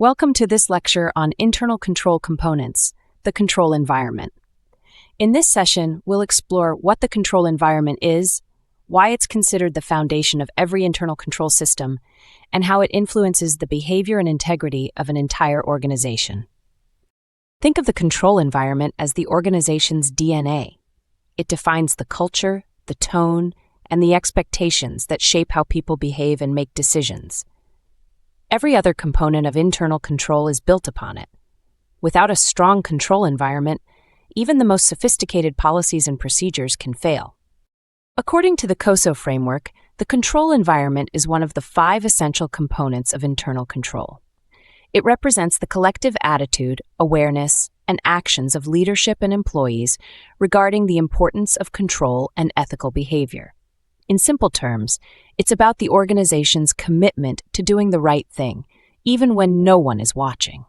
Welcome to this lecture on internal control components, the control environment. In this session, we'll explore what the control environment is, why it's considered the foundation of every internal control system, and how it influences the behavior and integrity of an entire organization. Think of the control environment as the organization's DNA. It defines the culture, the tone, and the expectations that shape how people behave and make decisions. Every other component of internal control is built upon it. Without a strong control environment, even the most sophisticated policies and procedures can fail. According to the COSO framework, the control environment is one of the 5 essential components of internal control. It represents the collective attitude, awareness, and actions of leadership and employees regarding the importance of control and ethical behavior. In simple terms, it's about the organization's commitment to doing the right thing, even when no one is watching.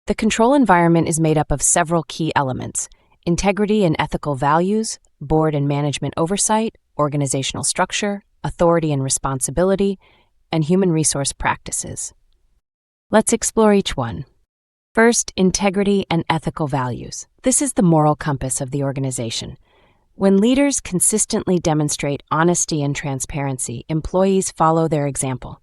The control environment is made up of several key elements: integrity and ethical values, board and management oversight, organizational structure, authority and responsibility, and human resource practices. Let's explore each one. First, integrity and ethical values. This is the moral compass of the organization. When leaders consistently demonstrate honesty and transparency, employees follow their example.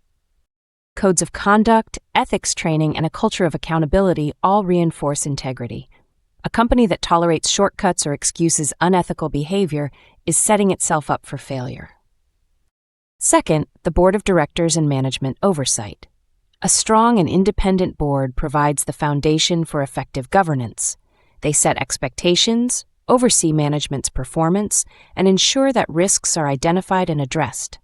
Codes of conduct, ethics training, and a culture of accountability all reinforce integrity. A company that tolerates shortcuts or excuses unethical behavior is setting itself up for failure. Second, the board of directors and management oversight. A strong and independent board provides the foundation for effective governance. They set expectations, oversee management's performance, and ensure that risks are identified and addressed.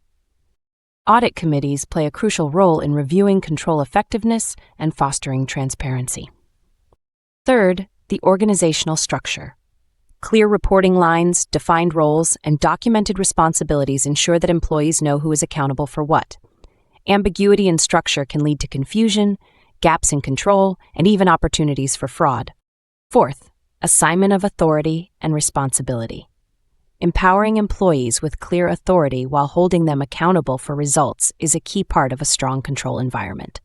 Audit committees play a crucial role in reviewing control effectiveness and fostering transparency. Third, the organizational structure. Clear reporting lines, defined roles, and documented responsibilities ensure that employees know who is accountable for what. Ambiguity in structure can lead to confusion, gaps in control, and even opportunities for fraud. Fourth, assignment of authority and responsibility. Empowering employees with clear authority while holding them accountable for results is a key part of a strong control environment.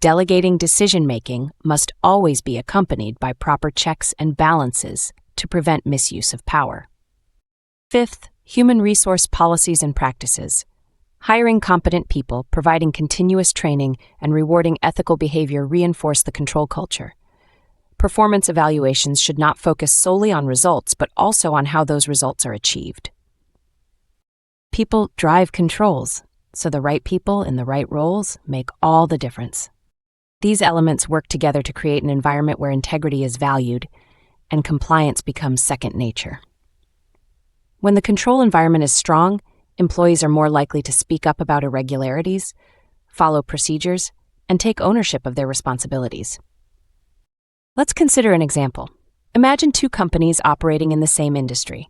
Delegating decision-making must always be accompanied by proper checks and balances to prevent misuse of power. Fifth, human resource policies and practices. Hiring competent people, providing continuous training, and rewarding ethical behavior reinforce the control culture. Performance evaluations should not focus solely on results, but also on how those results are achieved. People drive controls, so the right people in the right roles make all the difference. These elements work together to create an environment where integrity is valued and compliance becomes second nature. When the control environment is strong, employees are more likely to speak up about irregularities, follow procedures, and take ownership of their responsibilities. Let's consider an example. Imagine 2 companies operating in the same industry.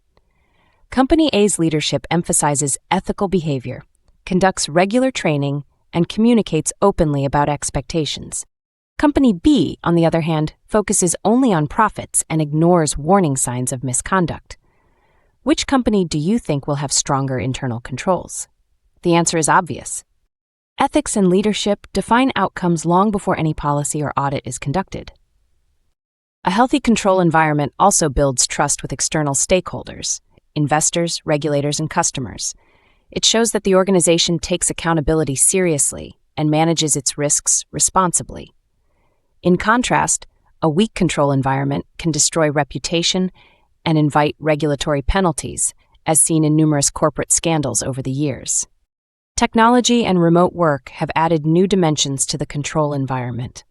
Company A's leadership emphasizes ethical behavior, conducts regular training, and communicates openly about expectations. Company B, on the other hand, focuses only on profits and ignores warning signs of misconduct. Which company do you think will have stronger internal controls? The answer is obvious. Ethics and leadership define outcomes long before any policy or audit is conducted. A healthy control environment also builds trust with external stakeholders, investors, regulators, and customers. It shows that the organization takes accountability seriously and manages its risks responsibly. In contrast, a weak control environment can destroy reputation and invite regulatory penalties, as seen in numerous corporate scandals over the years. Technology and remote work have added new dimensions to the control environment.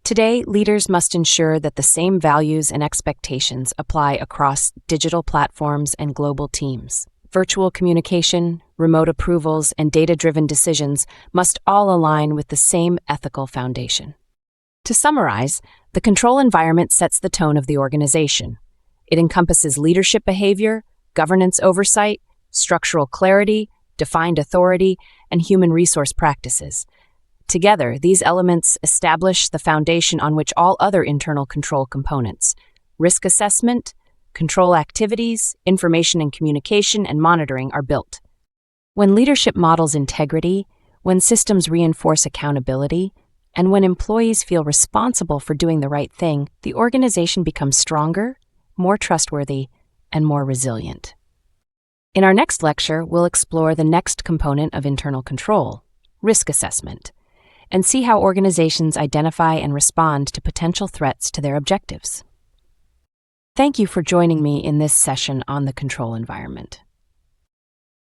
Today, leaders must ensure that the same values and expectations apply across digital platforms and global teams. Virtual communication, remote approvals, and data-driven decisions must all align with the same ethical foundation. To summarize, the control environment sets the tone of the organization. It encompasses leadership behavior, governance oversight, structural clarity, defined authority, and human resource practices. Together, these elements establish the foundation on which all other internal control components, risk assessment, control activities, information and communication, and monitoring are built. When leadership models integrity, when systems reinforce accountability, And when employees feel responsible for doing the right thing, the organization becomes stronger, more trustworthy, and more resilient. In our next lecture, we'll explore the next component of internal control, risk assessment, and see how organizations identify and respond to potential threats to their objectives. Thank you for joining me in this session on the control environment.